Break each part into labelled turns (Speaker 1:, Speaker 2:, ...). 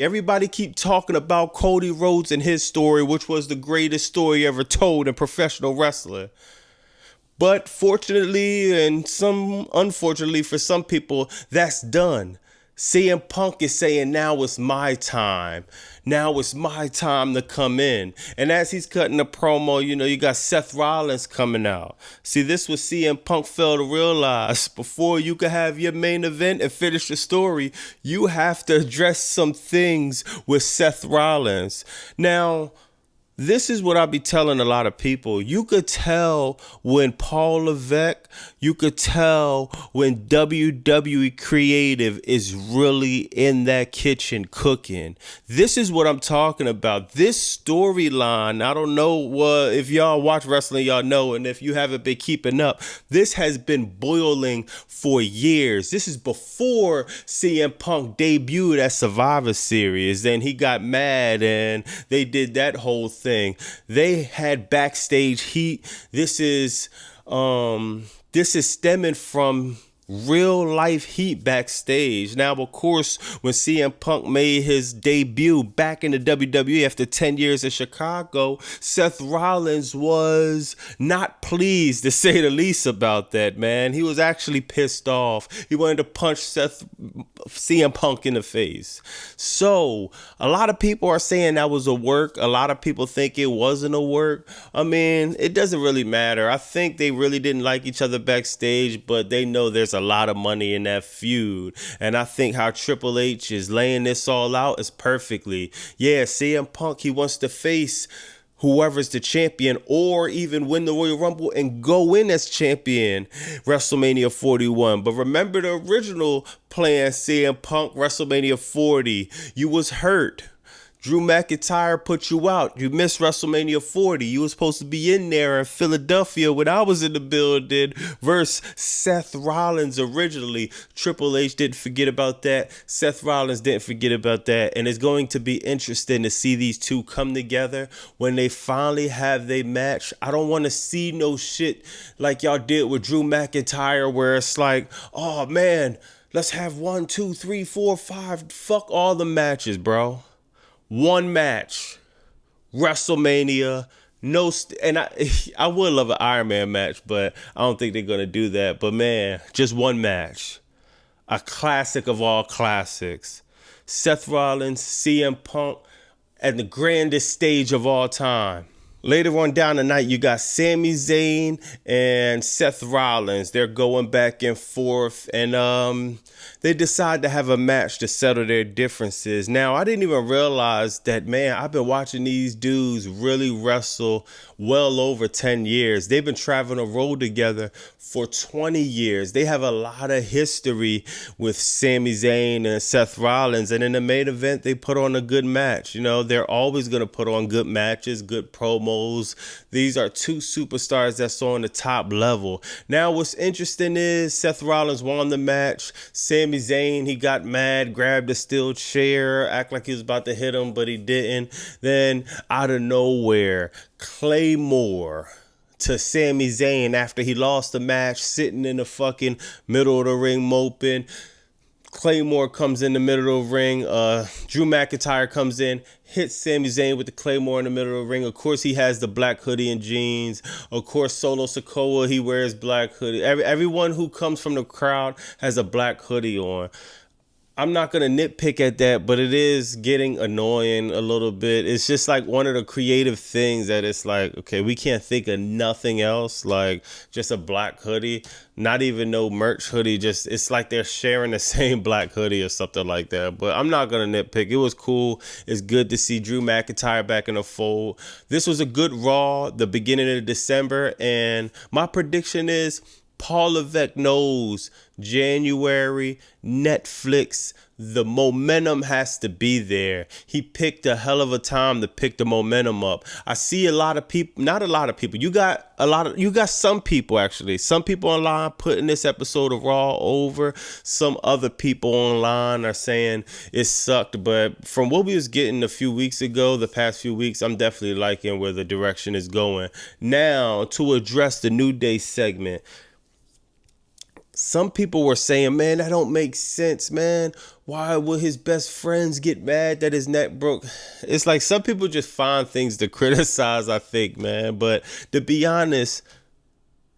Speaker 1: Everybody keep talking about Cody Rhodes and his story, which was the greatest story ever told in professional wrestling. But fortunately, and some unfortunately for some people, that's done. CM Punk is saying now it's my time. Now it's my time to come in. And as he's cutting the promo, you got Seth Rollins coming out. See, this was CM Punk failed to realize. Before you can have your main event and finish the story, you have to address some things with Seth Rollins. Now, this is what I be telling a lot of people. You could tell when Paul Levesque, you could tell when WWE Creative is really in that kitchen cooking. This is what I'm talking about. This storyline, I don't know if y'all watch wrestling, y'all know, and if you haven't been keeping up, this has been boiling for years. This is before CM Punk debuted at Survivor Series. Then he got mad and they did that whole thing. They had backstage heat. This is stemming from real life heat backstage. Now, of course, when CM Punk made his debut back in the WWE after 10 years in Chicago, Seth Rollins was not pleased, to say the least, about that, man. He was actually pissed off. He wanted to punch CM Punk in the face. So, a lot of people are saying that was a work. A lot of people think it wasn't a work. I mean, it doesn't really matter. I think they really didn't like each other backstage, but they know there's a lot of money in that feud. And I think how Triple H is laying this all out is perfectly. Yeah, CM Punk, he wants to face whoever's the champion or even win the Royal Rumble and go in as champion WrestleMania 41. But remember the original plan, CM Punk, WrestleMania 40. You was hurt. Drew McIntyre put you out. You missed WrestleMania 40. You were supposed to be in there in Philadelphia when I was in the building versus Seth Rollins originally. Triple H didn't forget about that. Seth Rollins didn't forget about that. And it's going to be interesting to see these two come together when they finally have their match. I don't want to see no shit like y'all did with Drew McIntyre where it's like, oh man, let's have 1, 2, 3, 4, 5. Fuck all the matches, bro. One match, WrestleMania, and I would love an Iron Man match, but I don't think they're going to do that. But man, just one match, a classic of all classics. Seth Rollins, CM Punk at the grandest stage of all time. Later on down the night, you got Sami Zayn and Seth Rollins. They're going back and forth, and they decide to have a match to settle their differences. Now, I didn't even realize that, man, I've been watching these dudes really wrestle well over 10 years. They've been traveling a road together for 20 years. They have a lot of history with Sami Zayn and Seth Rollins, and in the main event, they put on a good match. They're always going to put on good matches, good promos. These are two superstars that's on the top level. Now, what's interesting is Seth Rollins won the match. Sami Zayn, he got mad, grabbed a steel chair, act like he was about to hit him, but he didn't. Then, out of nowhere, Claymore to Sami Zayn after he lost the match, sitting in the fucking middle of the ring moping. Claymore comes in the middle of the ring. Drew McIntyre comes in, hits Sami Zayn with the Claymore in the middle of the ring. Of course, he has the black hoodie and jeans. Of course, Solo Sikoa, he wears black hoodie. Everyone who comes from the crowd has a black hoodie on. I'm not going to nitpick at that, but it is getting annoying a little bit. It's just like one of the creative things that it's like, okay, we can't think of nothing else, like just a black hoodie, not even no merch hoodie. Just it's like they're sharing the same black hoodie or something like that. But I'm not going to nitpick. It was cool. It's good to see Drew McIntyre back in the fold. This was a good Raw, the beginning of December. And my prediction is Paul Levesque knows January, Netflix, the momentum has to be there. He picked a hell of a time to pick the momentum up. I see a lot of people, not a lot of people. You got some people actually. Some people online putting this episode of Raw over. Some other people online are saying it sucked. But from what we was getting a few weeks ago, the past few weeks, I'm definitely liking where the direction is going. Now, to address the New Day segment. some people were saying, man, that don't make sense, man. Why would his best friends get mad that his neck broke? It's like some people just find things to criticize, I think, man. But to be honest,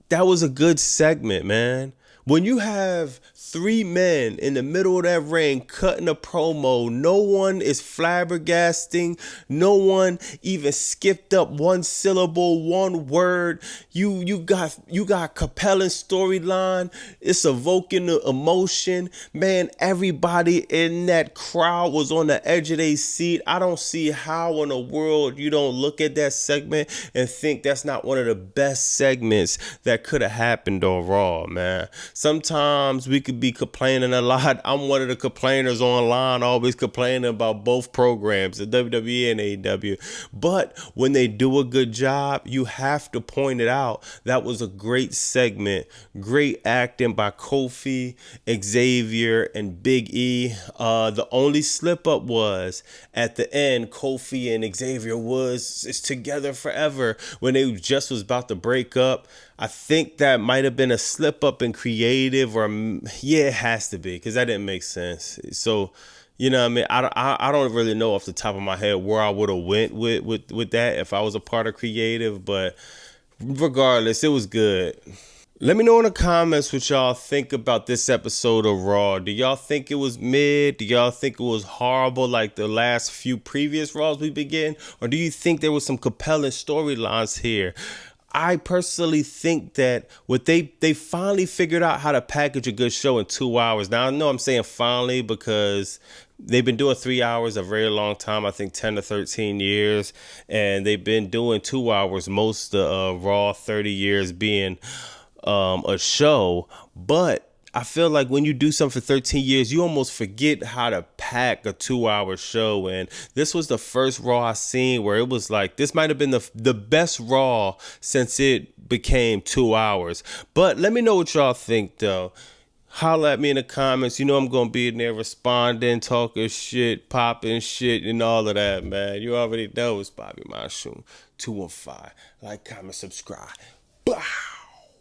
Speaker 1: that was a good segment, man. When you have three men in the middle of that ring cutting a promo, no one is flabbergasting. No one even skipped up one syllable, one word. You got compelling storyline. It's evoking the emotion. Man, everybody in that crowd was on the edge of their seat. I don't see how in the world you don't look at that segment and think that's not one of the best segments that could have happened on Raw, man. Sometimes we could be complaining a lot. I'm one of the complainers online, always complaining about both programs, the WWE and AEW. But when they do a good job, you have to point it out. That was a great segment. Great acting by Kofi, Xavier, and Big E. The only slip up was at the end, Kofi and Xavier Woods is together forever when they just was about to break up. I think that might have been a slip up in creative, or yeah, it has to be, because that didn't make sense. So, you know what I mean? I don't really know off the top of my head where I would have went with that if I was a part of creative, but regardless, it was good. Let me know in the comments what y'all think about this episode of Raw. Do y'all think it was mid? Do y'all think it was horrible like the last few previous Raws we've been getting? Or do you think there was some compelling storylines here? I personally think that what they finally figured out how to package a good show in 2 hours. Now, I know I'm saying finally because they've been doing 3 hours a very long time, I think 10 to 13 years. And they've been doing 2 hours most of Raw, 30 years being a show. But I feel like when you do something for 13 years, you almost forget how to pack a 2 hour show. And this was the first Raw I seen where it was like, this might have been the best Raw since it became 2 hours. But let me know what y'all think, though. Holla at me in the comments. You know I'm going to be in there responding, talking shit, popping shit, and all of that, man. You already know it's Bobby Monsoon 215. Like, comment, subscribe. Blah.